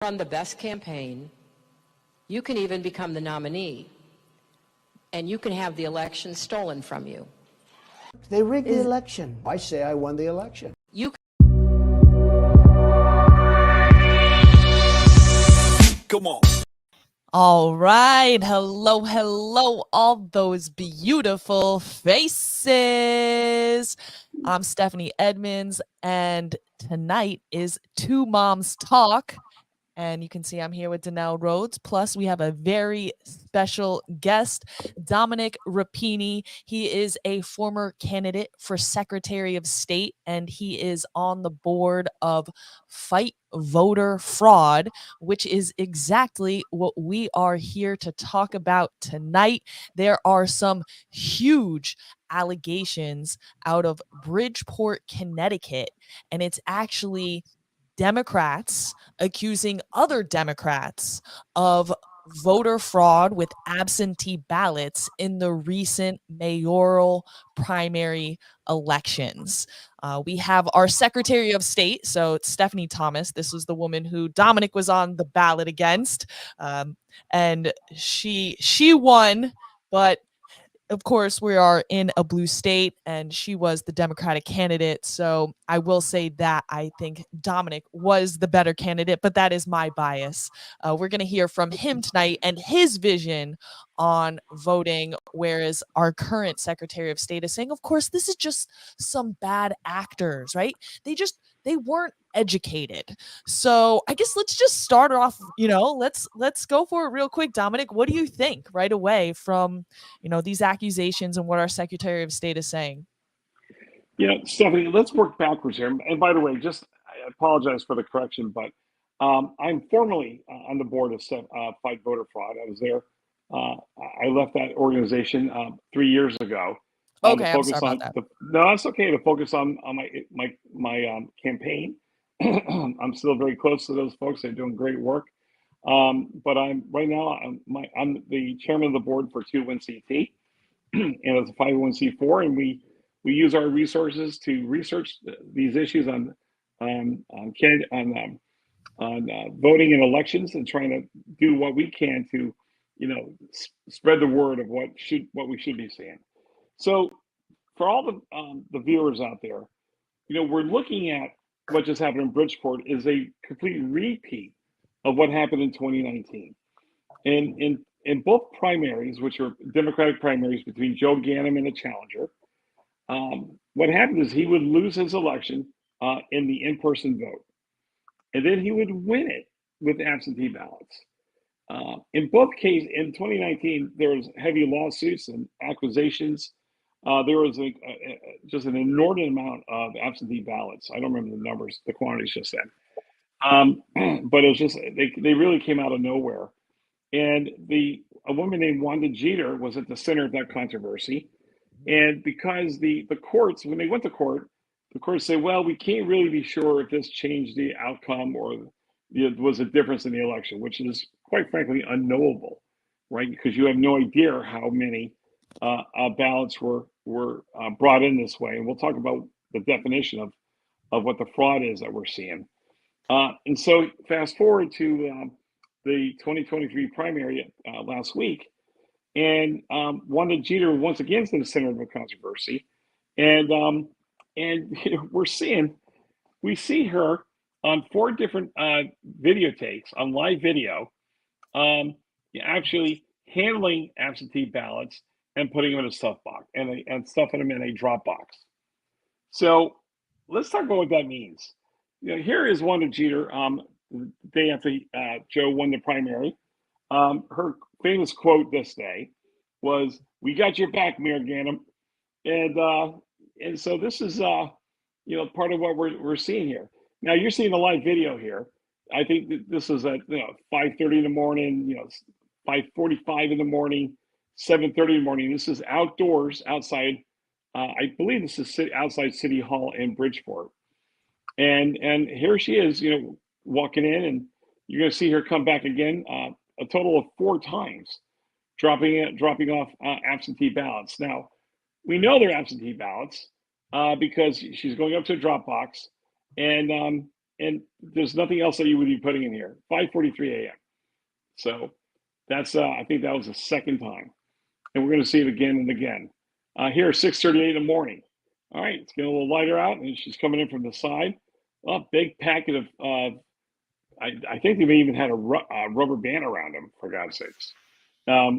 run the best campaign, you can even become the nominee, and you can have the election stolen from you. They rigged the election. I say I won the election. You Come on. All right. Hello, hello, all those beautiful faces. I'm Stephanie Edmonds, and tonight is Two Moms Talk. And you can see I'm here with Danelle Rhodes. Plus, we have a very special guest, Dominic Rapini. He is a former candidate for Secretary of State, and he is on the board of Fight Voter Fraud, which is exactly what we are here to talk about tonight. There are some huge allegations out of Bridgeport, Connecticut, and it's actually Democrats accusing other Democrats of voter fraud with absentee ballots in the recent mayoral primary elections. We have our Secretary of State, so it's Stephanie Thomas. This was the woman who Dominic was on the ballot against, and she won, but of course, we are in a blue state, and she was the Democratic candidate. So I will say that I think Dominic was the better candidate, but that is my bias. We're going to hear from him tonight and his vision on voting, whereas our current Secretary of State is saying, of course, this is just some bad actors, right? They weren't educated. So I guess let's just start off, let's go for it real quick. Dominic, what do you think right away from, these accusations and what our Secretary of State is saying? Stephanie, let's work backwards here. And by the way, I apologize for the correction, but I'm formally on the board of Fight Voter Fraud. I was there. I left that organization 3 years ago. Okay, I'm sorry about that. No, that's okay. To focus on my campaign. I'm still very close to those folks. They're doing great work. But I'm the chairman of the board for 2WinCT, and it's a 501c4, and we use our resources to research these issues on voting in elections, and trying to do what we can to, spread the word of what we should be seeing. So, for all the viewers out there, we're looking at what just happened in Bridgeport is a complete repeat of what happened in 2019. And in both primaries, which are Democratic primaries between Joe Ganim and a challenger, what happened is he would lose his election in the in-person vote, and then he would win it with absentee ballots. In both cases, in 2019, there was heavy lawsuits and accusations. There was just an inordinate amount of absentee ballots. I don't remember the numbers, the quantities just then. But it was just, they really came out of nowhere. And a woman named Wanda Jeter was at the center of that controversy. And because the courts, when they went to court, the courts say, well, we can't really be sure if this changed the outcome or there was a difference in the election, which is quite frankly unknowable, right? Because you have no idea how many ballots were brought in this way. And we'll talk about the definition of what the fraud is that we're seeing. And so fast forward to the 2023 primary last week, and Wanda Jeter once again is in the center of the controversy, and we see her on 4 different videotapes on live video, actually handling absentee ballots and putting them in a stuff box and stuffing them in a drop box. So let's talk about what that means. Here is Wanda Jeter, the day after Joe won the primary. Her famous quote this day was, "We got your back, Mayor Ganim," and so this is part of what we're seeing here. Now you're seeing a live video here. I think that this is at 5:30 in the morning, 5:45 in the morning, 7:30 in the morning. This is outdoors, outside. I believe this is outside City Hall in Bridgeport. And here she is, walking in, and you're going to see her come back again a total of 4 times, dropping off absentee ballots. Now, we know they're absentee ballots because she's going up to a drop box, and and there's nothing else that you would be putting in here. 5:43 a.m. So that's I think that was the second time, and we're going to see it again and again. Here, 6:38 in the morning. All right, it's getting a little lighter out, and she's coming in from the side. Oh, big packet of. I think they may even had a rubber band around them, for God's sakes.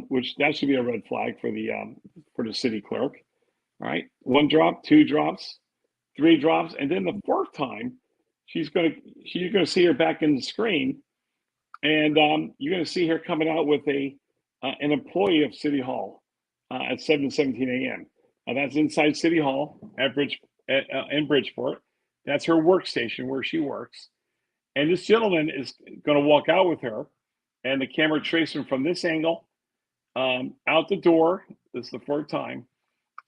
Which that should be a red flag for the city clerk. All right, 1 drop, 2 drops, 3 drops, and then the 4th time, you're gonna see her back in the screen, and you're gonna see her coming out with an employee of City Hall at 7:17 a.m. That's inside City Hall in Bridgeport. That's her workstation where she works, and this gentleman is gonna walk out with her, and the camera traces him from this angle out the door. This is the 4th time,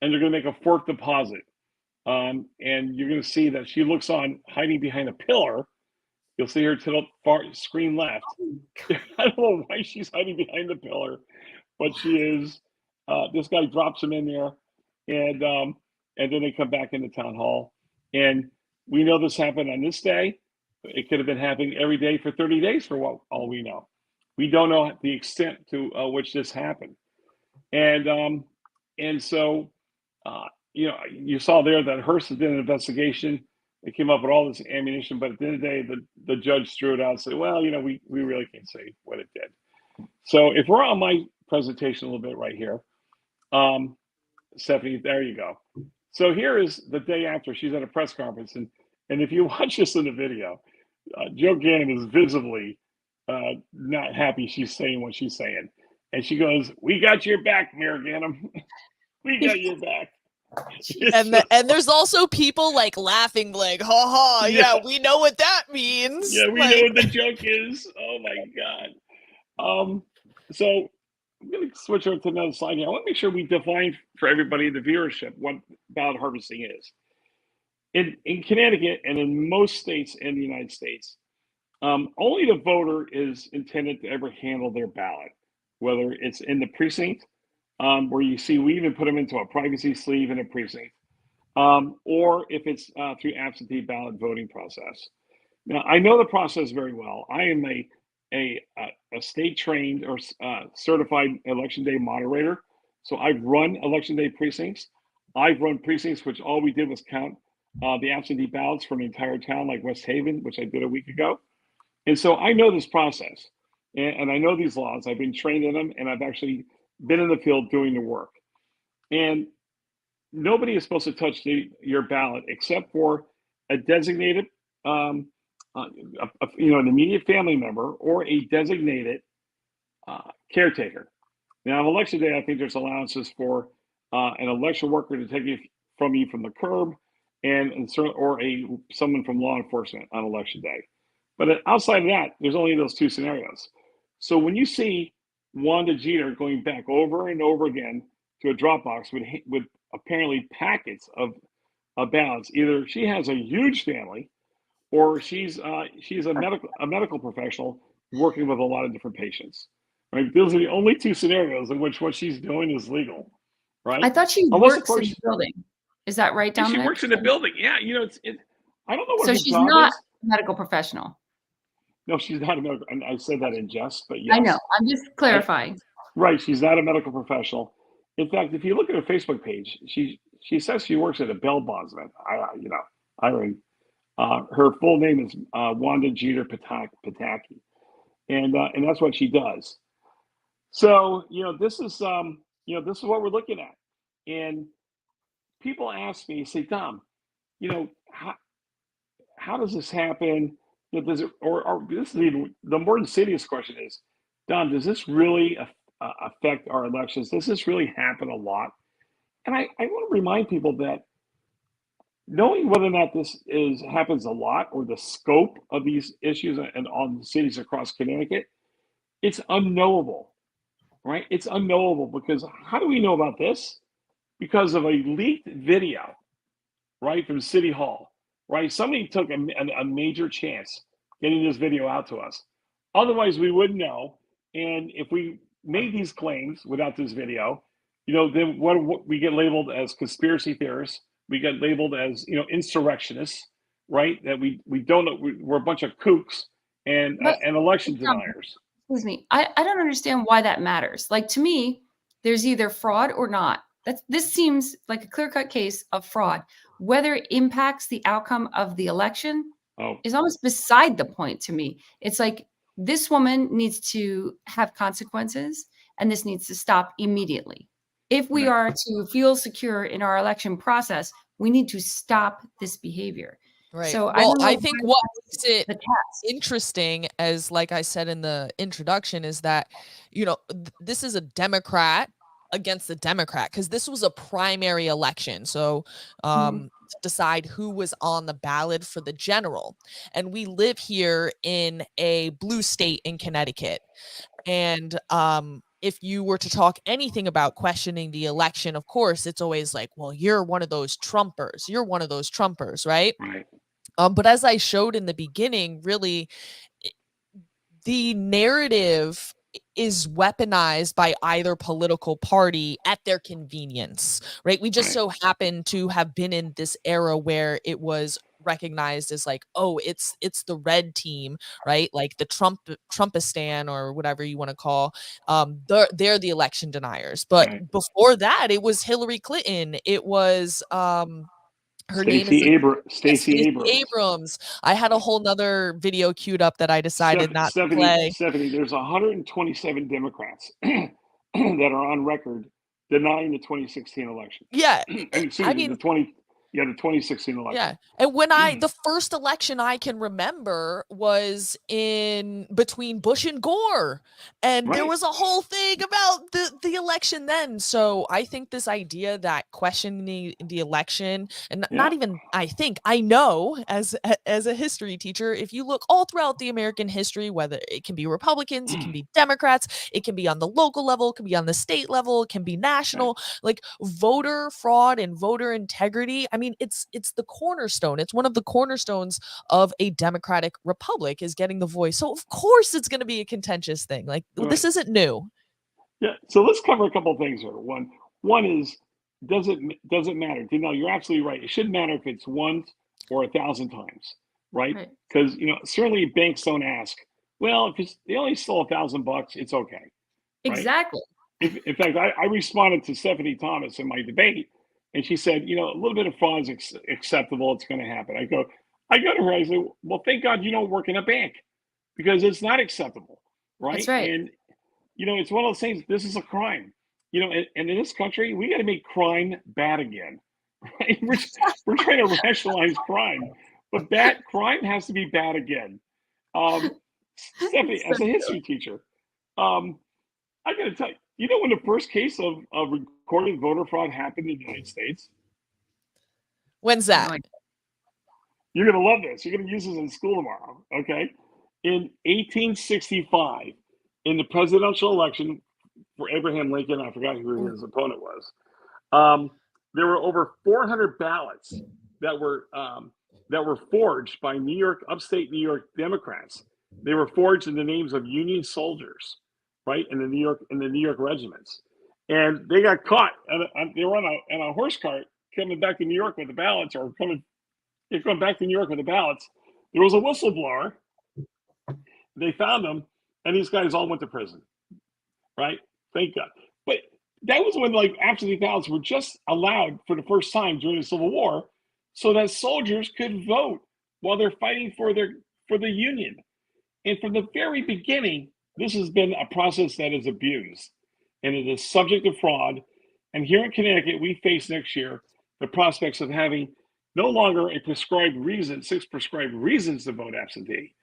and they're going to make a 4th deposit. And you're going to see that she looks on hiding behind a pillar. You'll see her to the far screen left. I don't know why she's hiding behind the pillar, but she is. This guy drops him in there, and then they come back into town hall. And we know this happened on this day. It could have been happening every day for 30 days for all we know. We don't know the extent to which this happened, and so you saw there that Hearst did an investigation. They came up with all this ammunition, but at the end of the day, the judge threw it out and said, "Well, we really can't say what it did." So if we're on my presentation a little bit right here, Stephanie, there you go. So here is the day after. She's at a press conference, and if you watch this in the video, Joe Gannon is visibly not happy she's saying what she's saying. And she goes, "We got your back, Mayor Gannon. We got your back." And there's also people like laughing, like, "Ha ha, yeah, we know what that means." Yeah, we know what the joke is. Oh my God. So I'm going to switch over to another slide here. I want to make sure we define for everybody in the viewership what ballot harvesting is. In Connecticut and in most states in the United States, only the voter is intended to ever handle their ballot, whether it's in the precinct, where you see we even put them into a privacy sleeve in a precinct, or if it's through absentee ballot voting process. Now, I know the process very well. I am a state trained or certified election day moderator. So I've run election day precincts. I've run precincts which all we did was count the absentee ballots from the entire town, like West Haven, which I did a week ago. And so I know this process, and I know these laws. I've been trained in them, and I've actually been in the field doing the work. And nobody is supposed to touch your ballot except for a designated, an immediate family member or a designated caretaker. Now, on election day, I think there's allowances for an election worker to take it from you from the curb, or someone from law enforcement on election day. But outside of that, there's only those 2 scenarios. So when you see Wanda Jeter going back over and over again to a drop box with apparently packets of ballots, either she has a huge family, or she's a medical professional working with a lot of different patients. Right? Those are the only 2 scenarios in which what she's doing is legal. Right? I thought she works in the building. Is that right, Dominic? She works in the building. Yeah, I don't know what her she's job not is. a medical professional. No, she's not a medical. And I said that in jest, but yes. I know. I'm just clarifying. Right, she's not a medical professional. In fact, if you look at her Facebook page, she says she works at a bail bondsman. Her full name is Wanda Jeter Pataki, and that's what she does. So this is what we're looking at, and people ask me, say, "Dom, how does this happen? Does it, or this is even the more insidious question is, Dom, does this really affect our elections? Does this really happen a lot?" And I want to remind people that knowing whether or not this happens a lot, or the scope of these issues and on the cities across Connecticut, it's unknowable, right? It's unknowable, because how do we know about this? Because of a leaked video, right, from City Hall. Right, somebody took a major chance getting this video out to us. Otherwise, we wouldn't know. And if we made these claims without this video, then what we get labeled as conspiracy theorists. We get labeled as insurrectionists, right? That we don't know, we're a bunch of kooks and But election deniers. excuse me, I don't understand why that matters. Like, to me, there's either fraud or not. This seems like a clear-cut case of fraud. Whether it impacts the outcome of the election is almost beside the point to me. It's like, this woman needs to have consequences, and this needs to stop immediately. If we are to feel secure in our election process, we need to stop this behavior. Right. So well, I think what makes it the test. interesting, as like I said in the introduction, is that, you know, this is a Democrat against the Democrat, because this was a primary election. So to decide who was on the ballot for the general. And we live here in a blue state in Connecticut. And if you were to talk anything about questioning the election, of course, it's always like, well, you're one of those Trumpers. You're one of those Trumpers, right? Right. But as I showed in the beginning, really, the narrative is weaponized by either political party at their convenience, right? We just so happen to have been in this era where it was recognized as like, oh, it's the red team, right? Like the Trumpistan, or whatever you want to call, they're the election deniers. But before that, it was Hillary Clinton. It was her name is Stacey Abrams. I had a whole nother video queued up that I decided not to play. Stephanie, there's 127 Democrats that are on record denying the 2016 election. Yeah, I mean, the 2016 election. Yeah, and when the first election I can remember was in between Bush and Gore, and there was a whole thing about the election then. So I think this idea that questioning the election, and not even I know as a history teacher, if you look all throughout the American history, whether it can be Republicans, it can be Democrats, it can be on the local level, it can be on the state level, it can be national, like voter fraud and voter integrity. I mean, it's the cornerstone. It's one of the cornerstones of a democratic republic, is getting the voice. So of course it's going to be a contentious thing. Like this isn't new. Yeah. So let's cover a couple of things here. One is, does it matter? You know, you're absolutely right. It shouldn't matter if it's once or 1,000 times, right? Because certainly banks don't ask, well, if they only stole $1,000, it's okay. Right? Exactly. In fact, I responded to Stephanie Thomas in my debate, and she said, a little bit of fraud is acceptable. It's going to happen. I go to her. I said, well, thank God you don't work in a bank, because it's not acceptable, right? That's right. And it's one of those things. This is a crime, and in this country, we got to make crime bad again, right? We're trying to rationalize crime, but crime has to be bad again. Stephanie, as a history teacher, I got to tell you, when the first case of recorded voter fraud happened in the United States? When's that? You're going to love this. You're going to use this in school tomorrow, okay? In 1865, in the presidential election for Abraham Lincoln, I forgot who his opponent was, there were over 400 ballots that were forged by upstate New York Democrats. They were forged in the names of Union soldiers, right, in the New York regiments, and they got caught. They were on a horse cart coming back to New York with the ballots, or coming back to New York with the ballots. There was a whistleblower. They found them, and these guys all went to prison, right? Thank God. But that was when absentee ballots were just allowed for the first time during the Civil War, so that soldiers could vote while they're fighting for the Union. And from the very beginning, this has been a process that is abused, and it is subject to fraud. And here in Connecticut, we face next year the prospects of having no longer a prescribed reason, 6 prescribed reasons to vote absentee,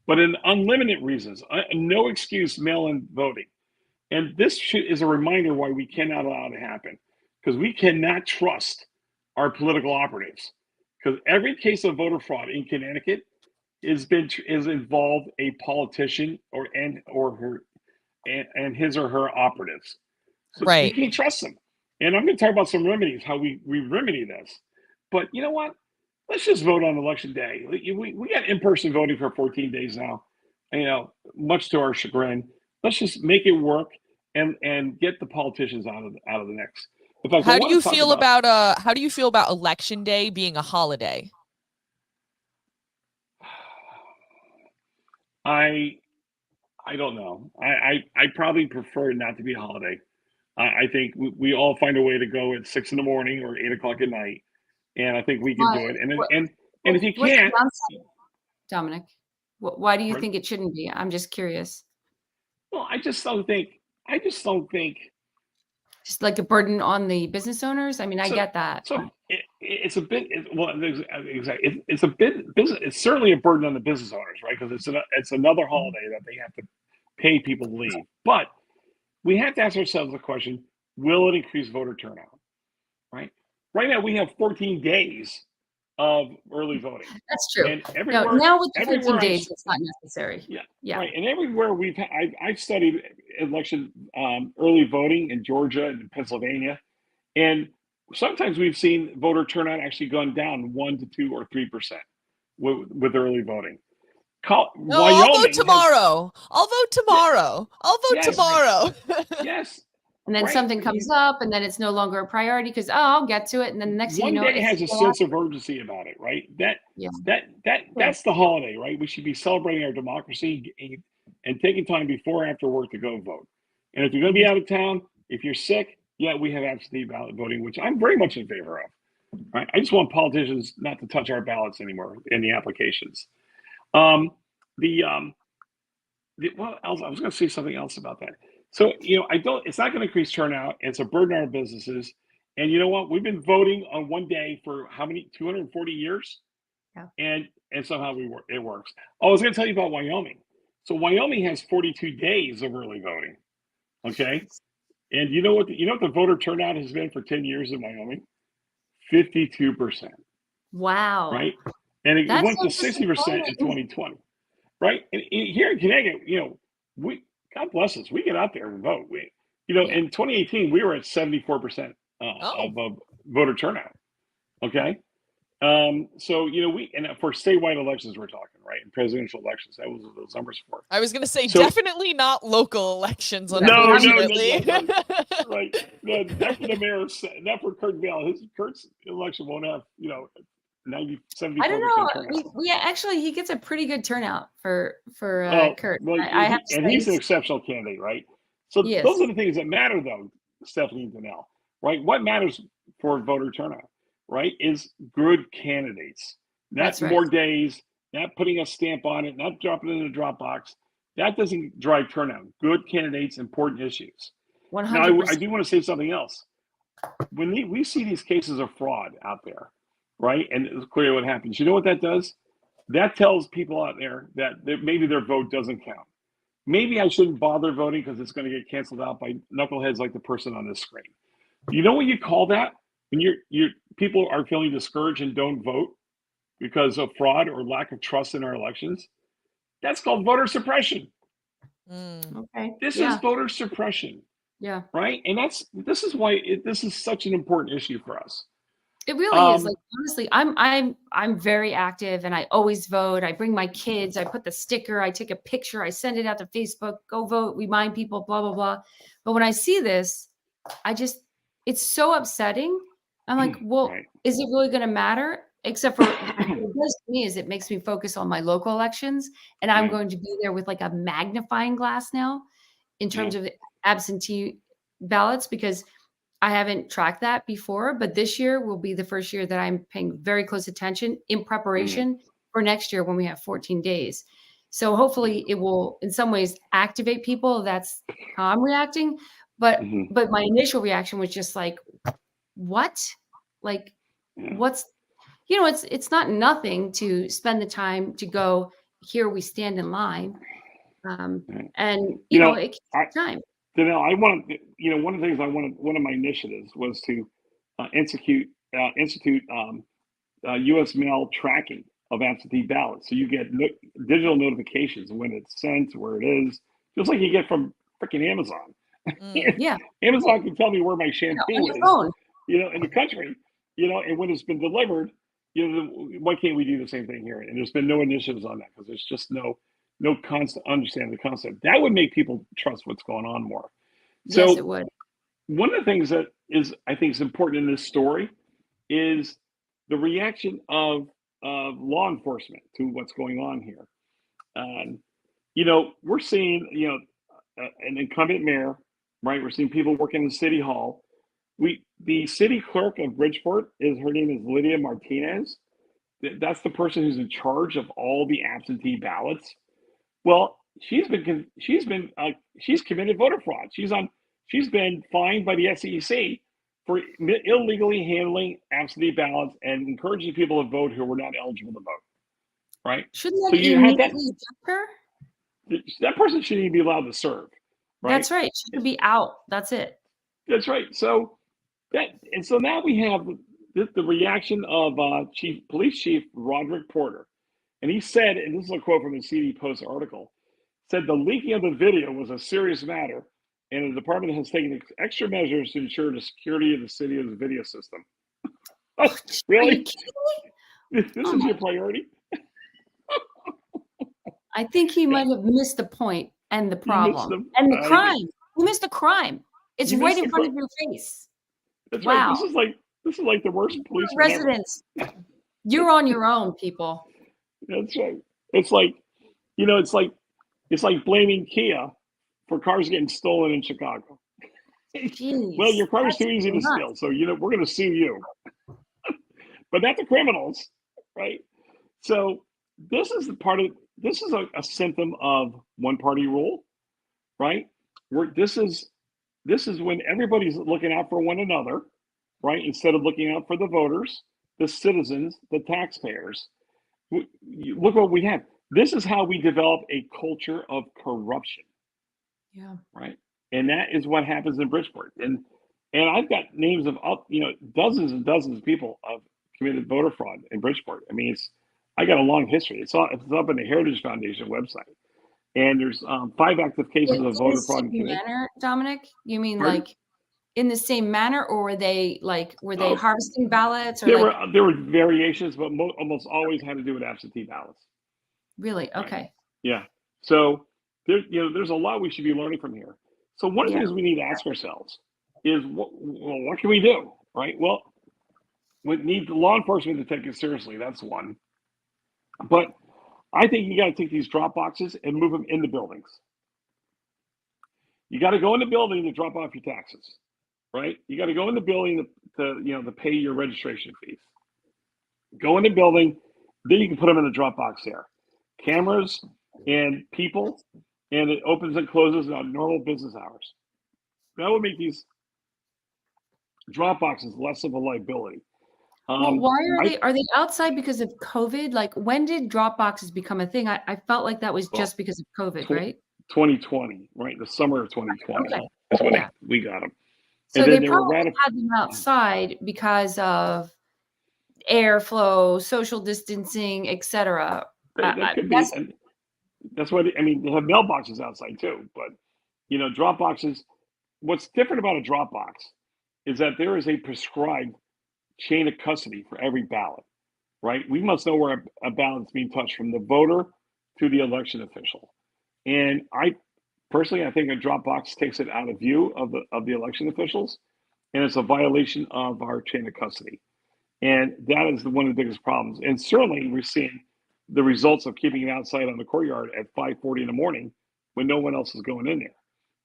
but an unlimited reasons, no excuse mail-in voting. And this is a reminder why we cannot allow it to happen, because we cannot trust our political operatives. Because every case of voter fraud in Connecticut is involved a politician and his or her operatives. So right. You can't trust them. And I'm going to talk about some remedies, how we remedy this. But you know what? Let's just vote on election day. We got in-person voting for 14 days now, much to our chagrin. Let's just make it work and get the politicians out of the mix. In fact, how do you feel about election day being a holiday? I don't know. I probably prefer it not to be a holiday. I think we all find a way to go at 6 in the morning or 8 o'clock at night, and I think we can Why? do it. And What, if you what's the can't, downside, Dominic? Why do you pardon? think it shouldn't be? I'm just curious. Well, I just don't think. I just don't think. Just like a burden on the business owners? I mean, I So, get that. it's a bit. Well, exactly. It's a bit. It's certainly a burden on the business owners, right? Because it's another holiday that they have to pay people to leave. But we have to ask ourselves the question: will it increase voter turnout? Right. Right now, we have 14 days of early voting, That's true. and No, now with the 14 everywhere days, it's not necessary. yeah, Yeah. right. And everywhere I've studied election early voting in Georgia and Pennsylvania, and sometimes we've seen voter turnout actually gone down 1 to 2 or 3% with early voting. No, I'll vote Wyoming tomorrow. I'll vote tomorrow. I'll vote Yes. tomorrow. Yes. And then Right. something comes up, and then it's no longer a priority because I'll get to it. And then the next thing you One know, day has a sense of urgency about it, right? Yeah. That's the holiday, right? We should be celebrating our democracy and taking time before or after work to go vote. And if you're going to be out of town, if you're sick, yeah, we have absentee ballot voting, which I'm very much in favor of. Right? I just want politicians not to touch our ballots anymore in the applications. What else? I was going to say something else about that. So, it's not going to increase turnout. It's a burden on our businesses. And you know what? We've been voting on one day for how many? 240 years? Yeah. And somehow it works. Oh, I was going to tell you about Wyoming. So Wyoming has 42 days of early voting. Okay. And you know what the voter turnout has been for 10 years in Wyoming? 52%. Wow. Right. And it went to 60% in 2020. Right. And here in Connecticut, God bless us, we get out there and vote. In 2018, we were at 74% of voter turnout. Okay. So, and for statewide elections, we're talking, right? In presidential elections, that was what those numbers for. I was going to say, definitely not local elections, No, unfortunately. right. No, not for the mayor, not for Kurt Bell. Kurt's election won't have, 74% I don't know. turnout. We actually, he gets a pretty good turnout for Kurt. Well, I have to say, he's an exceptional candidate, right? So those are the things that matter, though, Stephanie and Danelle, right? What matters for voter turnout, right, is good candidates, not more days, not putting a stamp on it, not dropping it in a Dropbox. That doesn't drive turnout. Good candidates, important issues. 100%. Now, I do want to say something else. When we see these cases of fraud out there, right, and it's clear what happens. You know what that does? That tells people out there that maybe their vote doesn't count. Maybe I shouldn't bother voting because it's going to get canceled out by knuckleheads like the person on this screen. You know what you call that? When your people are feeling discouraged and don't vote because of fraud or lack of trust in our elections? That's called voter suppression. Okay. This is voter suppression. Yeah. Right. And this is why this is such an important issue for us. It really is. Like, honestly, I'm very active and I always vote. I bring my kids, I put the sticker, I take a picture, I send it out to Facebook, go vote, remind people, blah, blah, blah. But when I see this, it's so upsetting. I'm like, well, is it really going to matter? Except for what it does to me is it makes me focus on my local elections. And I'm going to be there with like a magnifying glass now in terms of absentee ballots, because I haven't tracked that before, but this year will be the first year that I'm paying very close attention in preparation for next year when we have 14 days. So hopefully it will in some ways activate people. That's how I'm reacting. But my initial reaction was just like, what? Like, what's, it's not nothing to spend the time to go, here we stand in line. And, it takes time. Danelle, one of the things one of my initiatives was to institute U.S. mail tracking of absentee ballots. So you get digital notifications when it's sent, where it is, just like you get from freaking Amazon. Yeah. Amazon can tell me where my shampoo is, phone. In the country, and when it's been delivered, why can't we do the same thing here? And there's been no initiatives on that because there's just no constant understanding the concept. That would make people trust what's going on more. So yes, it would. One of the things that I think is important in this story is the reaction of law enforcement to what's going on here. we're seeing, an incumbent mayor, right? We're seeing people working in City Hall. The city clerk of Bridgeport her name is Lydia Martinez. That's the person who's in charge of all the absentee ballots. Well, she's committed voter fraud. She's been fined by the SEC for illegally handling absentee ballots and encouraging people to vote who were not eligible to vote. Right? Shouldn't So that you have immediately eject her? that person shouldn't even be allowed to serve. Right? That's right. She should be out. That's it. That's right. So now we have the reaction of Police Chief Roderick Porter, and he said, and this is a quote from the CD Post article, said the leaking of the video was a serious matter, and the department has taken extra measures to ensure the security of the city's video system. Oh, really? This is your priority? I think he might have missed the point and the problem and the crime. You missed the crime. It's right in front of your face. That's wow. Right. This is like the worst police residents. You're on your own, people. That's right. It's like, it's like blaming Kia for cars getting stolen in Chicago. Jeez, well, your car is too easy to steal, so we're going to sue you. But not the criminals, right? So this is a symptom of one party rule, right? This is when everybody's looking out for one another, right? Instead of looking out for the voters, the citizens, the taxpayers. Look what we have. This is how we develop a culture of corruption. Yeah. Right. And that is what happens in Bridgeport. And I've got names of dozens and dozens of people have committed voter fraud in Bridgeport. I mean, I got a long history. It's up on the Heritage Foundation website. And there's 5 active cases of voter fraud. In the same manner, Dominic? You mean like in the same manner, or were they harvesting ballots? Or there were variations, but almost always had to do with absentee ballots. Really? Okay. Right. Yeah. So there's a lot we should be learning from here. So one of the things we need to ask ourselves is, what can we do? Right. Well, we need law enforcement to take it seriously. That's one. But I think you got to take these drop boxes and move them into buildings. You got to go in the building to drop off your taxes, right? You got to go in the building to pay your registration fees. Go in the building, then you can put them in the drop box there. Cameras and people, and it opens and closes on normal business hours. That would make these drop boxes less of a liability. Well, why are they outside because of COVID? Like, when did drop boxes become a thing? I felt like that was just because of COVID, right? 2020, right? The summer of 2020. Okay. That's when we got them. So they probably had them outside because of airflow, social distancing, etc. That could be. That's why they have mailboxes outside too. But drop boxes. What's different about a drop box is that there is a prescribed chain of custody for every ballot, right? We must know where a ballot is being touched, from the voter to the election official. And I think a drop box takes it out of view of the election officials, and it's a violation of our chain of custody. And that is one of the biggest problems. And certainly we're seeing the results of keeping it outside on the courtyard at 5:40 in the morning when no one else is going in there.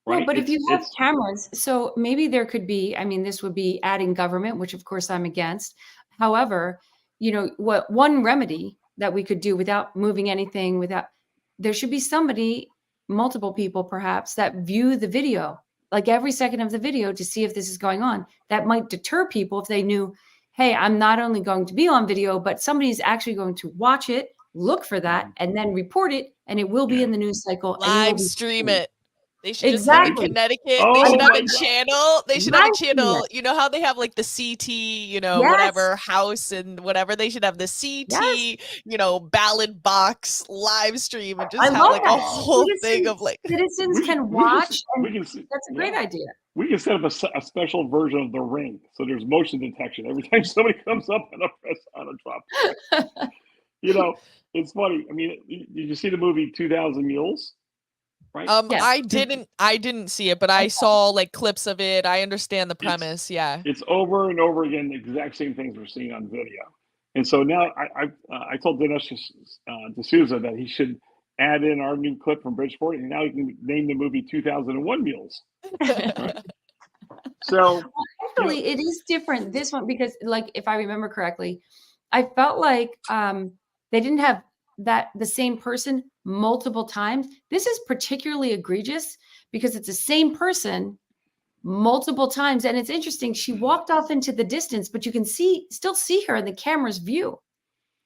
Right? Well, but if you have cameras, so maybe there could be, this would be adding government, which of course I'm against. However, what one remedy that we could do without moving anything, there should be somebody, multiple people perhaps, that view the video, like every second of the video, to see if this is going on. That might deter people if they knew, hey, I'm not only going to be on video, but somebody's actually going to watch it, look for that, and then report it, and it will be in the news cycle. Live stream it. They should exactly. just, in Connecticut, they should have a channel. They should have a channel. You know how they have like the CT, whatever house and whatever. They should have the CT, ballot box live stream, and just have like a whole thing of like citizens can watch. That's a great idea. We can set up a special version of the Ring, so there's motion detection every time somebody comes up and press on a drop. It's funny. Did you see the movie 2000 Mules? Right? Yes. I didn't see it, but I saw like clips of it. I understand the premise. It's over and over again the exact same things we're seeing on video. And so now I told Dinesh D'Souza that he should add in our new clip from Bridgeport, and now you can name the movie 2001 Mules. Right? So Actually, it is different, this one, because like, if I remember correctly, I felt like they didn't have the same person multiple times. This is particularly egregious because it's the same person multiple times. And it's interesting. She walked off into the distance, but you can still see her in the camera's view.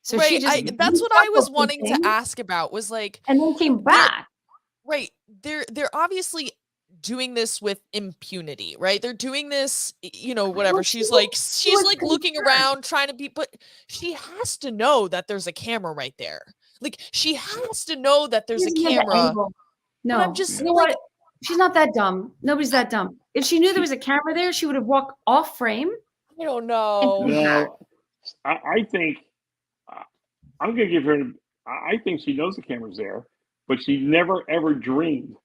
So right. she just That's what I was wanting to ask about, was like, and then came back. Right. They're obviously doing this with impunity, right? They're doing this, whatever. Well, she's was like looking around trying to be, but she has to know that there's a camera right there. Like, she has to know that there's a camera. No, but I'm just you know what? She's not that dumb. Nobody's that dumb. If she knew there was a camera there, she would have walked off frame. I don't know. No, I think I'm going to give her. I think she knows the camera's there, but she never ever dreamed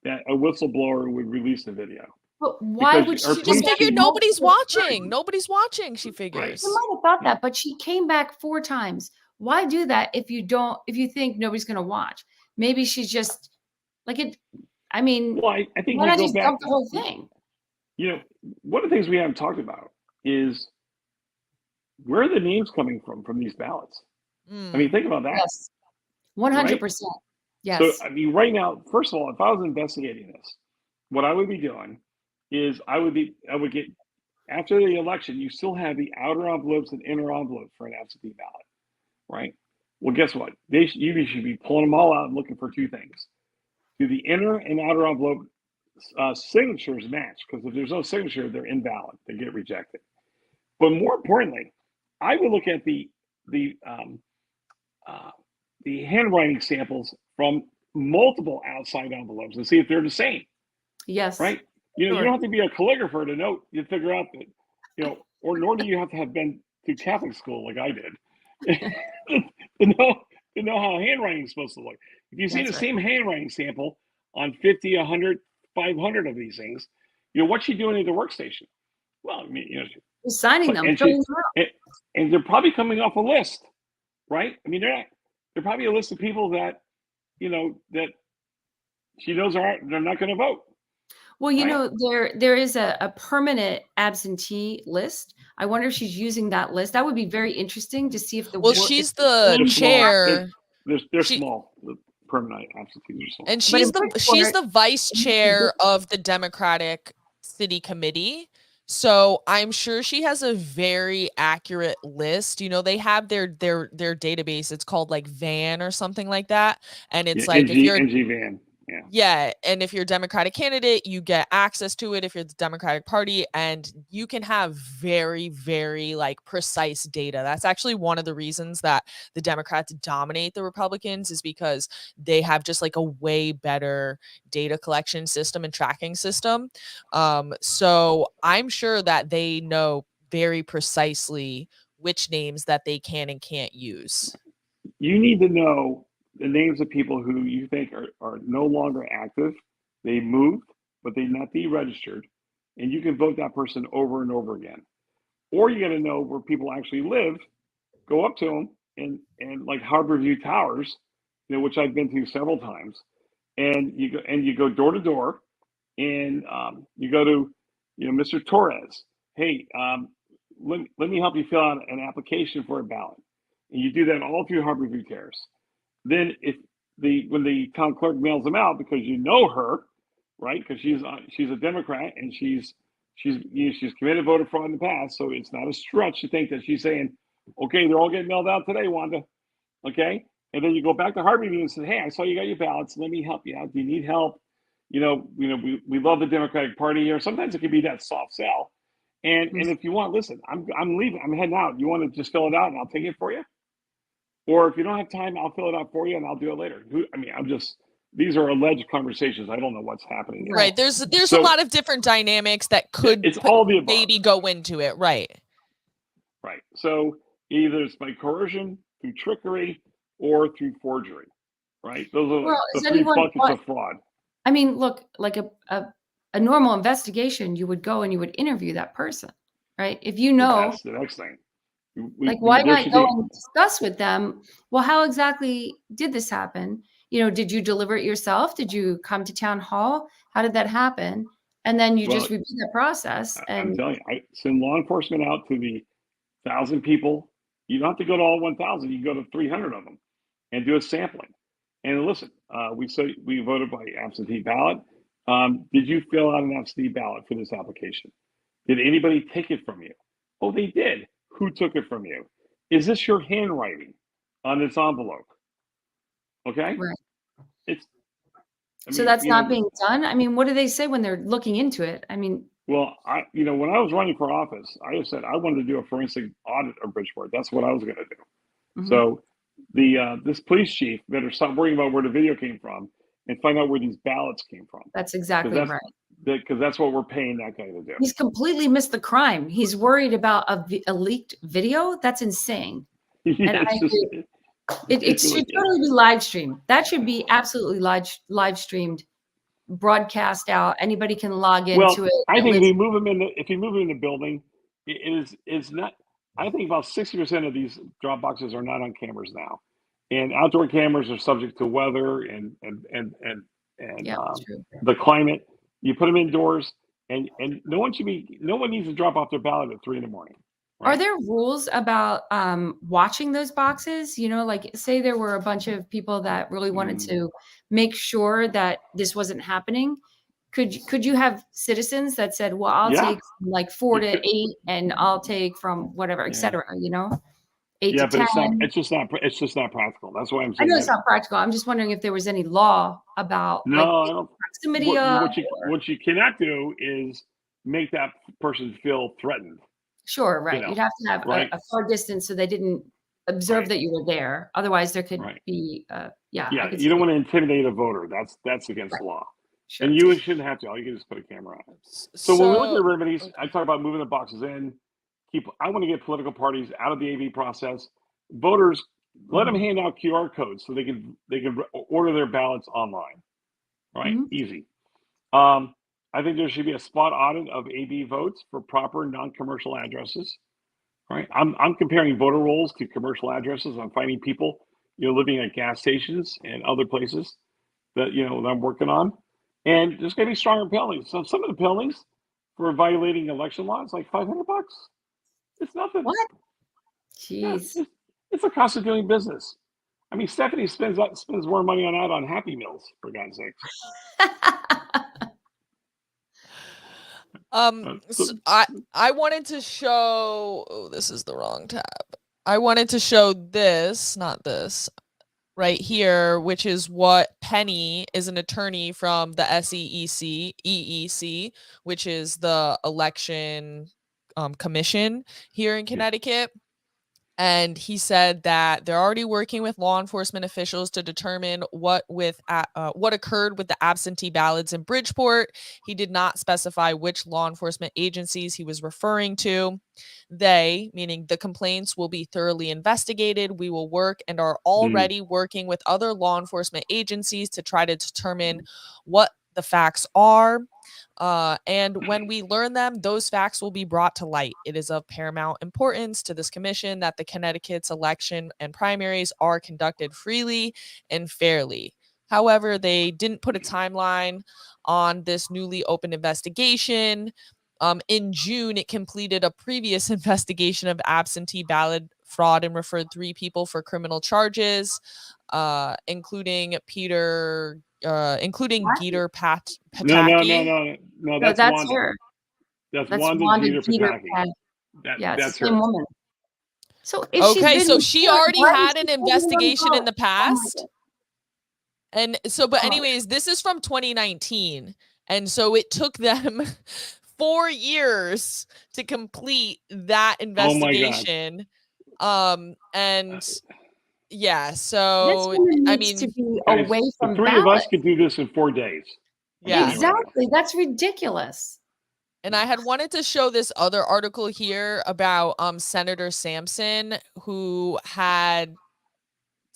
that a whistleblower would release the video. But why would she just figured nobody's watching? Nobody's watching, she figures. I might have thought that, but she came back 4 times. Why do that if you think nobody's going to watch? Maybe she's just like it. I mean, well, I think why you not go just back, dump the whole thing? One of the things we haven't talked about is where are the names coming from these ballots? I mean, think about that. Yes, 100%. Right? Yes. So, I mean, right now, first of all, if I was investigating this, what I would be doing is I would get, after the election, you still have the outer envelopes and inner envelopes for an absentee ballot, right? Well, guess what? You should be pulling them all out and looking for 2 things. Do the inner and outer envelope signatures match? Because if there's no signature, they're invalid. They get rejected. But more importantly, I would look at the handwriting samples from multiple outside envelopes and see if they're the same. Yes. Right. You don't have to be a calligrapher to figure out that, or nor do you have to have been to Catholic school like I did to know how handwriting is supposed to look. If you see the same handwriting sample on 50, 100, 500 of these things, what's she doing at the workstation? Well, I mean, she's signing them, and they're probably coming off a list, right? I mean, they're probably a list of people that, that she knows they're not going to vote. Well, there is a permanent absentee list. I wonder if she's using that list. That would be very interesting to see if she's the chair. They're small. The permanent absentees are small. And she's the vice chair of the Democratic City Committee. So I'm sure she has a very accurate list. They have their database. It's called like VAN or something like that. And it's if you're NG VAN. Yeah. And if you're a Democratic candidate, you get access to it if you're the Democratic Party, and you can have very, very precise data. That's actually one of the reasons that the Democrats dominate the Republicans, is because they have just a way better data collection system and tracking system. So I'm sure that they know very precisely which names that they can and can't use. You need to know the names of people who you think are no longer active. They moved, but they're not deregistered, and you can vote that person over and over again. Or you got to know where people actually live, go up to them, and like Harborview Towers, which I've been to several times, and you go door to door, and you go to Mr. Torres. Hey, let me help you fill out an application for a ballot, and you do that all through Harborview Terrace. Then when the town clerk mails them out, because her, right? Because she's a Democrat and she's committed voter fraud in the past, so it's not a stretch to think that she's saying, okay, they're all getting mailed out today, Wanda. Okay, and then you go back to Harborview and say, hey, I saw you got your ballots. Let me help you out. Do you need help? We love the Democratic Party here. Sometimes it can be that soft sell. And if you want, listen, I'm leaving. I'm heading out. You want to just fill it out and I'll take it for you? Or if you don't have time, I'll fill it out for you and I'll do it later. These are alleged conversations. I don't know what's happening here. Right. There's a lot of different dynamics that could all the above. Maybe go into it. Right. Right. So either it's by coercion, through trickery, or through forgery. Right. Those are the 3 buckets of fraud. I mean, look, like a normal investigation, you would go and you would interview that person, right? If that's the next thing. Why not go and discuss with them? Well, how exactly did this happen? did you deliver it yourself? Did you come to town hall? How did that happen? And then you just repeat that process. I'm telling you, I send law enforcement out to the 1,000 people. You don't have to go to all 1,000. You go to 300 of them and do a sampling. And listen, we voted by absentee ballot. Did you fill out an absentee ballot for this application? Did anybody take it from you? Oh, they did. Who took it from you? Is this your handwriting on this envelope? Okay. Right. So that's not being done. I mean, what do they say when they're looking into it? I mean, well, when I was running for office, I just said I wanted to do a forensic audit of Bridgeport. That's what I was going to do. So this police chief better stop worrying about where the video came from and find out where these ballots came from. That's exactly right. Because that's what we're paying that guy to do. He's completely missed the crime. He's worried about a leaked video. That's insane. And it should totally be live streamed. That should be absolutely live streamed, broadcast out. Anybody can log into it. I think if you move him in the building, it's not. I think about 60% of these drop boxes are not on cameras now, and outdoor cameras are subject to weather and the climate. You put them indoors, and no one needs to drop off their ballot at 3 a.m. Right? Are there rules about watching those boxes? Like say there were a bunch of people that really wanted to make sure that this wasn't happening. Could you have citizens that said, well, I'll take from like 4 to 8 and I'll take from whatever, et cetera, 8 to 10. It's just not practical. That's why I'm saying. I know it's not practical. I'm just wondering if there was any law about proximity. What you cannot do is make that person feel threatened. Sure, right. You'd have to have a far distance so they didn't observe that you were there. Otherwise, there could be, you don't want to intimidate a voter. That's against the law. Sure. And you shouldn't have to. All you can just put a camera on it. So when we look at remedies, I talk about moving the boxes in. I want to get political parties out of the AV process. Voters, let them hand out QR codes so they can order their ballots online. Right, easy. I think there should be a spot audit of AV votes for proper non-commercial addresses. Right, I'm comparing voter rolls to commercial addresses. I'm finding people living at gas stations and other places that that I'm working on. And there's going to be stronger penalties. So some of the penalties for violating election laws, like $500. It's nothing. What? Jeez. Yeah, it's a cost of doing business. I mean, Stephanie spends more money on Happy Meals, for God's sake. So I wanted to show. Oh, this is the wrong tab. I wanted to show this, not this. Right here, which is what Penny is an attorney from the EEC, which is the election commission here in Connecticut. And he said that they're already working with law enforcement officials to determine what occurred with the absentee ballots in Bridgeport. He did not specify which law enforcement agencies he was referring to. They, meaning the complaints, will be thoroughly investigated. We will work and are already working with other law enforcement agencies to try to determine what the facts are. And when we learn them, those facts will be brought to light. It is of paramount importance to this commission that the Connecticut's election and primaries are conducted freely and fairly. However, they didn't put a timeline on this newly opened investigation. In June, it completed a previous investigation of absentee ballot fraud and referred 3 people for criminal charges, including Geeter Pataki. No, that's Wanda. Her. That's Wanda Geeter Pataki. That's her. Same woman. So she already had an investigation in the past. And so, but anyways, this is from 2019. And so it took them 4 years to complete that investigation. And yeah, so I mean, to be away from the 3 of us could do this in 4 days. Yeah, exactly. That's ridiculous. And I had wanted to show this other article here about Senator Sampson, who had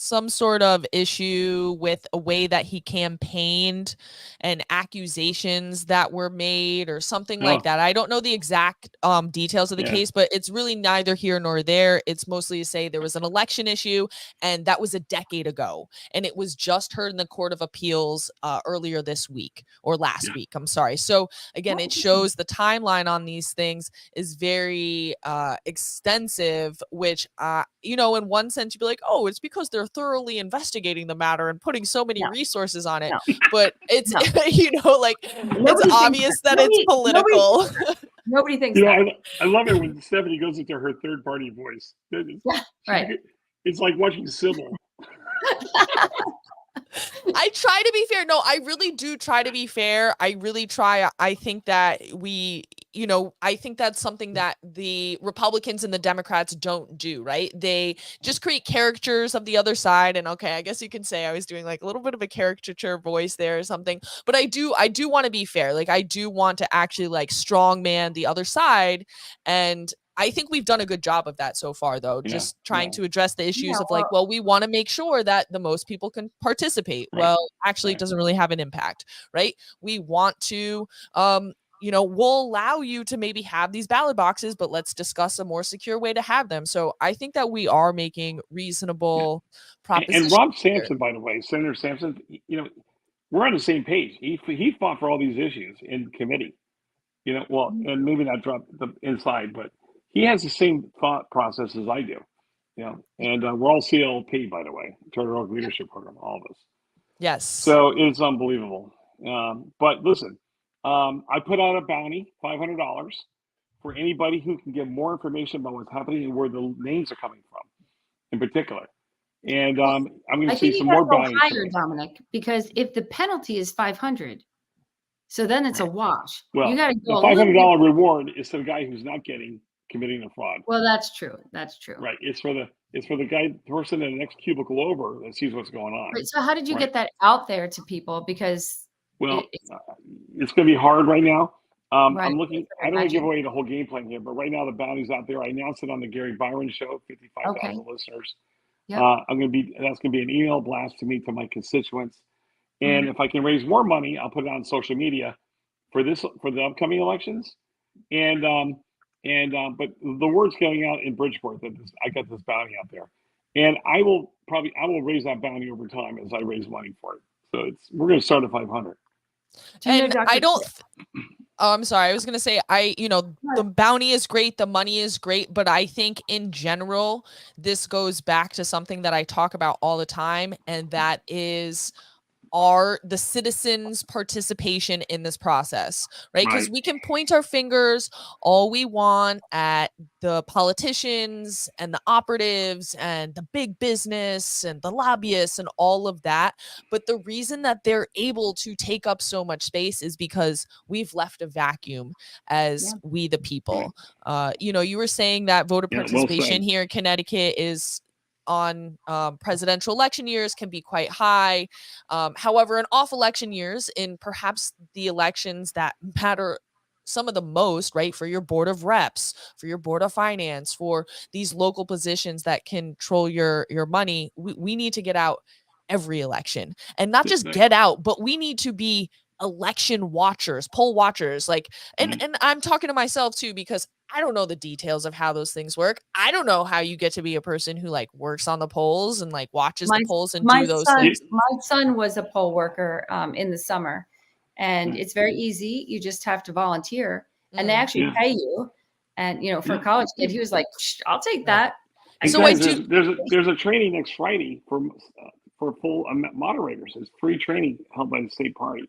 some sort of issue with a way that he campaigned and accusations that were made or something like that. I don't know the exact details of the case, but it's really neither here nor there. It's mostly to say there was an election issue, and that was a decade ago, and it was just heard in the Court of Appeals earlier this week or last week. I'm sorry. So again, it shows the timeline on these things is very extensive, which you know, in one sense you'd be like, oh, it's because they're thoroughly investigating the matter and putting so many resources on it. But it's you know, like it's obvious that it's political. Nobody thinks you that. know, I love it when Stephanie goes into her third party voice. Right. It's like watching Sybil. I try to be fair. No, I really do try to be fair. I really try. I think that you know, I think that's something that the Republicans and the Democrats don't do, right? They just create caricatures of the other side. And okay, I guess you can say I was doing like a little bit of a caricature voice there or something, but I do want to be fair. Like I do want to actually like strongman the other side. And I think we've done a good job of that so far, though, just trying to address the issues of like, well, we want to make sure that the most people can participate. Well, actually, it doesn't really have an impact, right? We want to, you know, we'll allow you to maybe have these ballot boxes, but let's discuss a more secure way to have them. So I think that we are making reasonable propositions. And Rob Sampson, by the way, Senator Sampson, you know, we're on the same page. He fought for all these issues in committee, you know, well, and maybe not drop the inside, but he has the same thought process as I do, you know, and we're all CLP, by the way, Charter Oak Leadership Program, all of us. Yes. So it's unbelievable. But listen, I put out a bounty, $500, for anybody who can give more information about what's happening and where the names are coming from, in particular. And I'm going to see some more bounties. Higher, Dominic, because if the penalty is 500, so then it's a wash. Well, you got to go. The $500 reward is to the guy who's not committing a fraud. Well, that's true. That's true. Right. It's for the person in the next cubicle over that sees what's going on. Right. So how did you get that out there to people? Because it's going to be hard right now. I'm looking. I don't want to give away the whole game plan here, but right now the bounty's out there. I announced it on the Gary Byron show. 55,000 listeners. Yep. That's going to be an email blast to my constituents. And if I can raise more money, I'll put it on social media for the upcoming elections. But the word's going out in Bridgeport that I got this bounty out there, and I will raise that bounty over time as I raise money for it. So we're going to start at 500. And I don't. I'm sorry. I was going to say the bounty is great, the money is great, but I think in general this goes back to something that I talk about all the time, and that is the citizens' participation in this process, right? Because we can point our fingers all we want at the politicians and the operatives and the big business and the lobbyists and all of that. But the reason that they're able to take up so much space is because we've left a vacuum as we the people. You were saying that voter participation here in Connecticut is on presidential election years can be quite high. However, in off election years, in perhaps the elections that matter some of the most, right, for your board of reps, for your board of finance, for these local positions that control your money, we need to get out every election, and not just get out, but we need to be election watchers, poll watchers, like, and I'm talking to myself too, because I don't know the details of how those things work. I don't know how you get to be a person who like works on the polls and like watches the polls and do those things. My son was a poll worker in the summer, and it's very easy. You just have to volunteer, and they actually pay you. And for a college kid, he was like, "I'll take that." So there's a training next Friday for full moderators. It's free training held by the state party.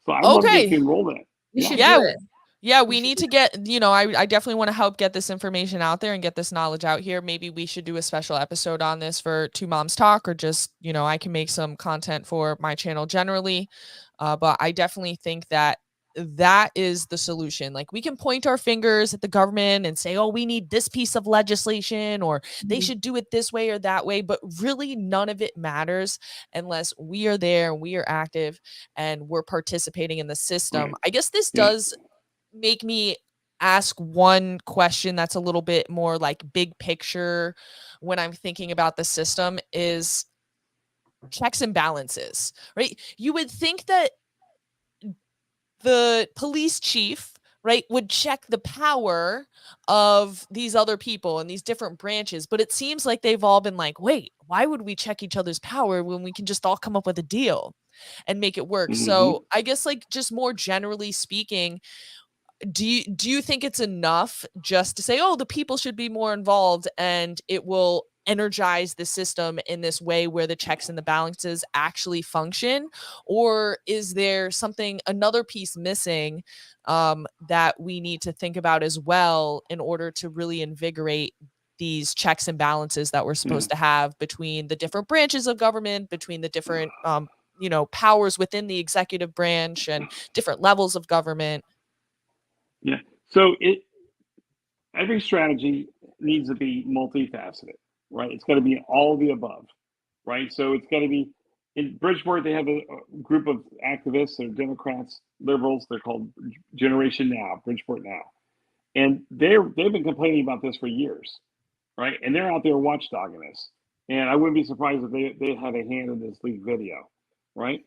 So I would love to enroll in it. You should do it. Yeah, we need to get, I definitely want to help get this information out there and get this knowledge out here. Maybe we should do a special episode on this for Two Moms Talk, or just, I can make some content for my channel generally. But I definitely think that is the solution. Like, we can point our fingers at the government and say, oh, we need this piece of legislation, or they should do it this way or that way. But really none of it matters unless we are there and we are active and we're participating in the system. I guess this does make me ask one question that's a little bit more like big picture when I'm thinking about the system is, checks and balances, right? You would think that the police chief, right, would check the power of these other people and these different branches, but it seems like they've all been like, wait, why would we check each other's power when we can just all come up with a deal and make it work? So I guess, like, just more generally speaking, do you think it's enough just to say, oh, the people should be more involved and it will energize the system in this way where the checks and the balances actually function? Or is there another piece missing that we need to think about as well in order to really invigorate these checks and balances that we're supposed to have between the different branches of government, between the different powers within the executive branch and different levels of government? Yeah. So every strategy needs to be multifaceted, right? It's got to be all of the above, right? So it's got to be in Bridgeport. They have a group of activists. They're Democrats, liberals. They're called Generation Now, Bridgeport Now, and they've been complaining about this for years, right? And they're out there watchdogging this. And I wouldn't be surprised if they had a hand in this leaked video, right?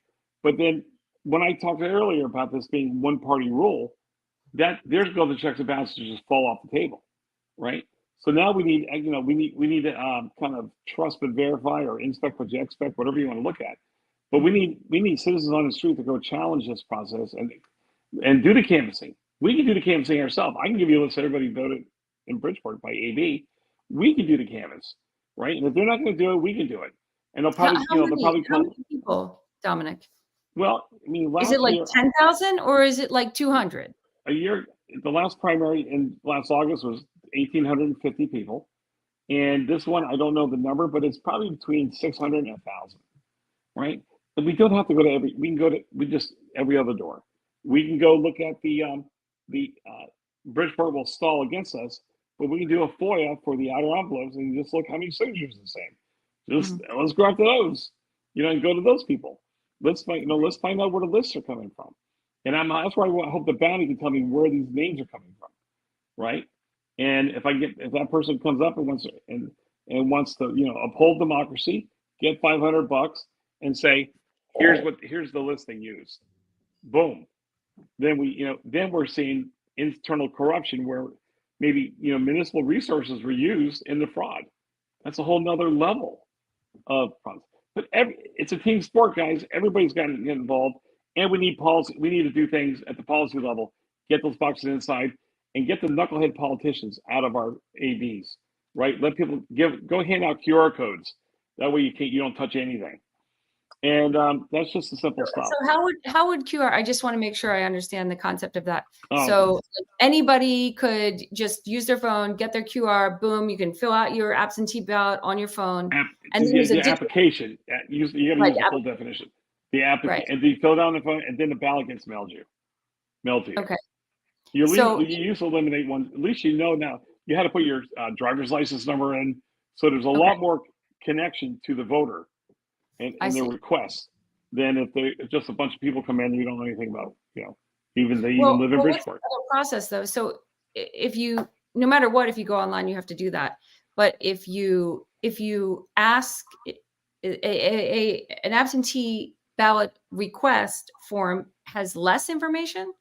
But then when I talked earlier about this being one party rule, that there's go the checks and balances just fall off the table, right? So now we need to kind of trust but verify, or inspect but expect, whatever you want to look at. But we need citizens on the street to go challenge this process and do the canvassing. We can do the canvassing ourselves. I can give you a list of everybody voted in Bridgeport by AB. We can do the canvass, right? And if they're not going to do it, we can do it. And they'll probably how many people, Dominic? Well, I mean, is it like 10,000 or is it like 200? A year, the last primary in last August was 1,850 people, and this one I don't know the number, but it's probably between 600 and 1,000, right? And we don't have to go to every. We can go to every other door. We can go look at the Bridgeport will stall against us, but we can do a FOIA for the outer envelopes and just look how many signatures are the same. Let's go after those, and go to those people. Let's find out where the lists are coming from. And that's why I hope the bounty can tell me where these names are coming from, right? And if that person comes up and wants to uphold democracy, get $500 and say, here's the list they used, boom. Then we're seeing internal corruption where maybe municipal resources were used in the fraud. That's a whole nother level of fraud. But it's a team sport, guys. Everybody's got to get involved. And we need policy. We need to do things at the policy level, get those boxes inside, and get the knucklehead politicians out of our ABs, right? Let people go hand out QR codes. That way you don't touch anything. And that's just the simple stuff. So how would QR? I just want to make sure I understand the concept of that. So anybody could just use their phone, get their QR, boom, you can fill out your absentee ballot on your phone. And use the application. You got to use the full definition. The application, and you fill it out on the phone, and then the ballot gets mailed to you. Okay. You used to eliminate one. At least now. You had to put your driver's license number in, so there's a lot more connection to the voter and their request than if just a bunch of people come in and you don't know anything about. Even live in Bridgeport. What's the process though? So no matter what, if you go online, you have to do that. But if you ask an absentee ballot request form has less information?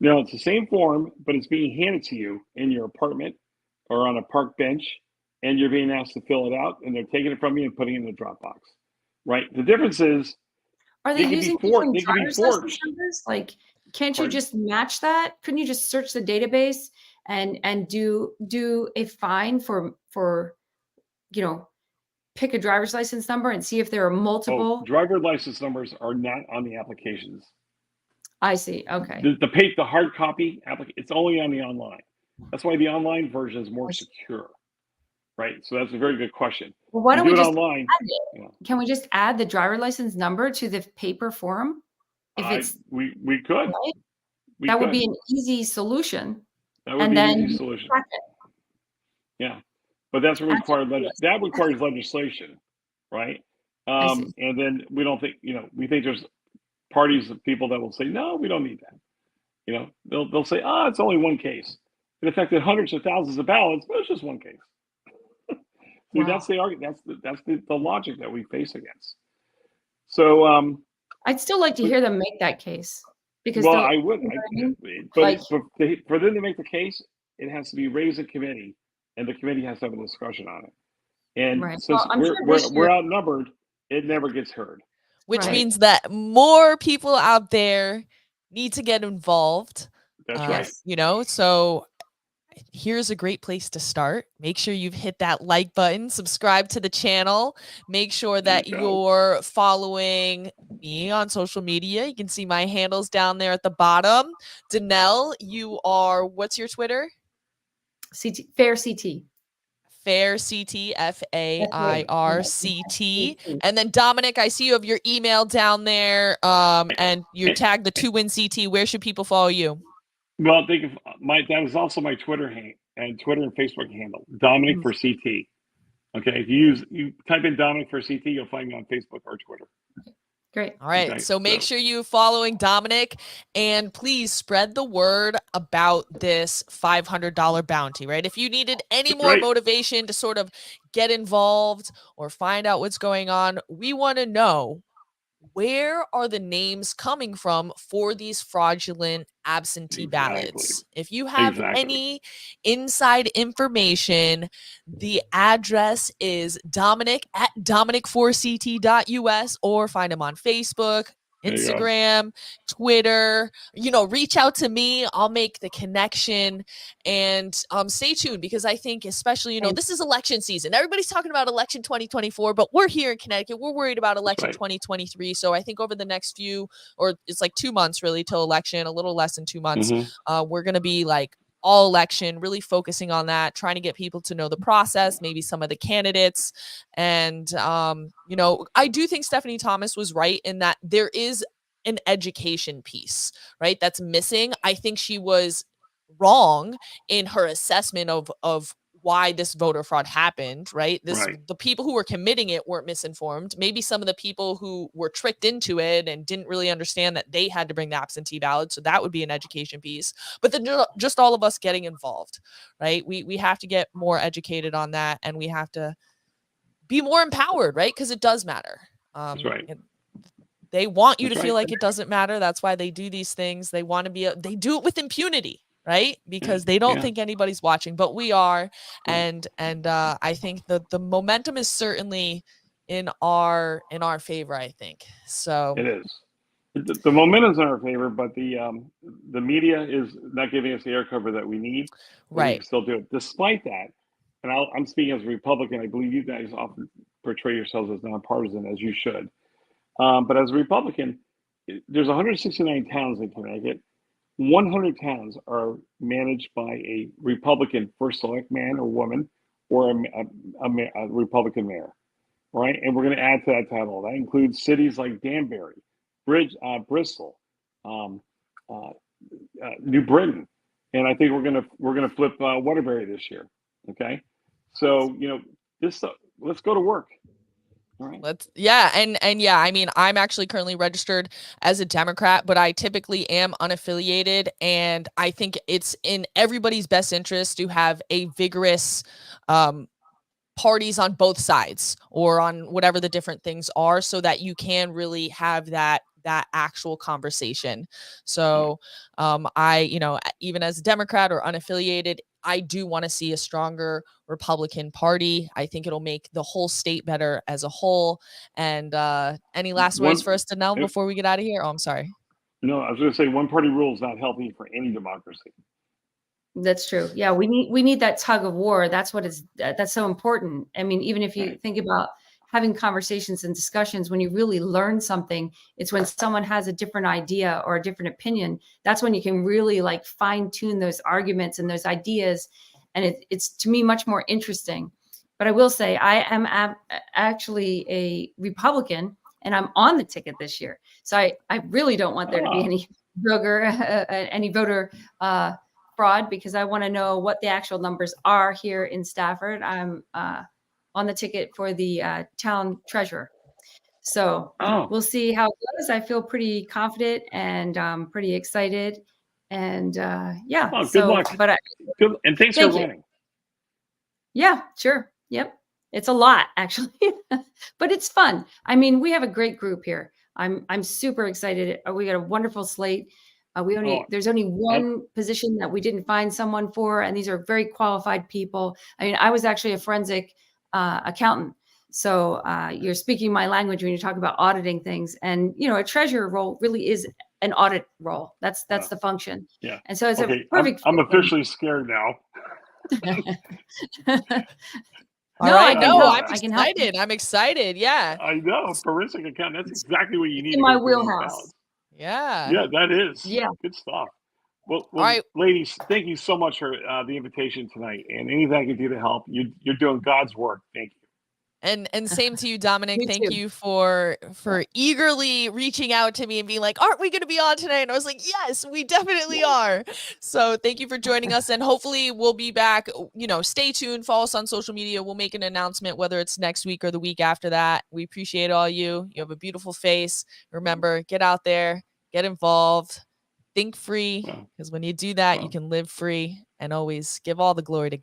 No, it's the same form, but it's being handed to you in your apartment or on a park bench, and you're being asked to fill it out, and they're taking it from you and putting it in the Dropbox, right? The difference is, are they using different driver's license numbers? Like, can't you just match that? Couldn't you just search the database and do a find for pick a driver's license number and see if there are multiple? Driver license numbers are not on the applications. I see. Okay. The hard copy it's only on the online. That's why the online version is more secure, right? So that's a very good question. Well, why don't we just online? Can we just add the driver license number to the paper form? If we could. Right? That would be an easy solution. That would be an easy solution. Yeah. But that's what that requires legislation, right? And then we don't think, we think there's parties of people that will say, no, we don't need that. They'll say, it's only one case. It affected hundreds of thousands of ballots, but it's just one case. That's the argument. That's the logic that we face against. So, I'd still like to hear them make that case because well, I would, but Like- for them to make the case, it has to be raised in committee, and the committee has to have a discussion on it. And Right. since Well, I'm sure this we're year- outnumbered, it never gets heard. Which Right. means that more people out there need to get involved. That's right. You know, so here's a great place to start. Make sure you've hit that like button, subscribe to the channel, make sure that There you go. you're following me on social media. You can see my handles down there at the bottom. Danelle, you are, what's your Twitter? Fair CT. Fair CT, FAIRCT. And then Dominic, I see you have your email down there, and you're tagged the 2Win CT. Where should people follow you? Well, think of that is also my Twitter and Facebook handle, Dominic for CT. Okay, if you type in Dominic for CT, you'll find me on Facebook or Twitter. Great. All right. Okay, So make sure you following Dominic, and please spread the word about this $500 bounty, right? If you needed any That's more right. motivation to sort of get involved or find out what's going on, we want to know, where are the names coming from for these fraudulent absentee ballots? If you have any inside information, the address is Dominic at dominic4ct.us, or find him on Facebook, Instagram, Twitter. You know, reach out to me. I'll make the connection, and stay tuned, because I think, especially, you know, this is election season. Everybody's talking about election 2024, but we're here in Connecticut. We're worried about election 2023. So I think over the next it's like 2 months really till election, a little less than 2 months. We're going to be like all election, really focusing on that, trying to get people to know the process, maybe some of the candidates. And, you know, I do think Stephanie Thomas was right in that there is an education piece, right, that's missing. I think she was wrong in her assessment of why this voter fraud happened, right? The people who were committing it weren't misinformed. Maybe some of the people who were tricked into it and didn't really understand that they had to bring the absentee ballot. So that would be an education piece. But then just all of us getting involved, right? We have to get more educated on that, and we have to be more empowered, right? Because it does matter. That's right. They want you to feel like it doesn't matter. That's why they do these things. They want to they do it with impunity, right? Because they don't think anybody's watching, but we are. And I think the momentum is certainly in our favor, I think. So it is. The momentum's in our favor, but the media is not giving us the air cover that we need. We can still do it. Despite that, and I'm speaking as a Republican, I believe you guys often portray yourselves as nonpartisan, as you should. But as a Republican, there's 169 towns in Connecticut. 100 towns are managed by a Republican first select man or woman, or a Republican mayor, right? And we're going to add to that title. That includes cities like Danbury, Bristol, New Britain, and I think we're gonna flip Waterbury this year. Okay, so you know this. Let's go to work. All right. I mean, I'm actually currently registered as a Democrat, but I typically am unaffiliated, and I think it's in everybody's best interest to have a vigorous parties on both sides, or on whatever the different things are, so that you can really have that actual conversation. So I, you know, even as a Democrat or unaffiliated, I do want to see a stronger Republican Party. I think it'll make the whole state better as a whole. And any last words for us to know before we get out of here? Oh, I'm sorry. No, I was going to say one party rule is not healthy for any democracy. That's true. Yeah, we need that tug of war. That's so important. I mean, even if you think about having conversations and discussions, when you really learn something, it's when someone has a different idea or a different opinion. That's when you can really like fine tune those arguments and those ideas. And it's to me much more interesting. But I will say I am actually a Republican, and I'm on the ticket this year. So I really don't want there to be any voter fraud, because I want to know what the actual numbers are here in Stafford. I'm on the ticket for the town treasurer. So we'll see how it goes. I feel pretty confident and pretty excited. And yeah. Good luck. But and thanks for running. Yeah, sure. Yep. It's a lot, actually, but it's fun. I mean, we have a great group here. I'm super excited. We got a wonderful slate. There's only one position that we didn't find someone for, and these are very qualified people. I mean, I was actually a forensic accountant, so you're speaking my language when you talk about auditing things. And a treasurer role really is an audit role. That's the function. Yeah. And so it's Okay, a perfect. I'm officially scared now. All No, right, I can no, help. I'm I can help. excited. I'm excited. Yeah. I know, forensic account. That's exactly what you need in to my go through these wheelhouse. ballots. Yeah. Yeah, that is. Yeah. Good stuff. Well, All right. ladies, thank you so much for the invitation tonight, and anything I can do to help. You're doing God's work. Thank you. And same to you, Dominic. Me Thank too. you for eagerly reaching out to me and being like, aren't we going to be on tonight? And I was like, yes, we definitely are. So thank you for joining us. And hopefully we'll be back. Stay tuned. Follow us on social media. We'll make an announcement, whether it's next week or the week after that. We appreciate all you. You have a beautiful face. Remember, get out there, get involved, think free. Because when you do that, you can live free and always give all the glory to God.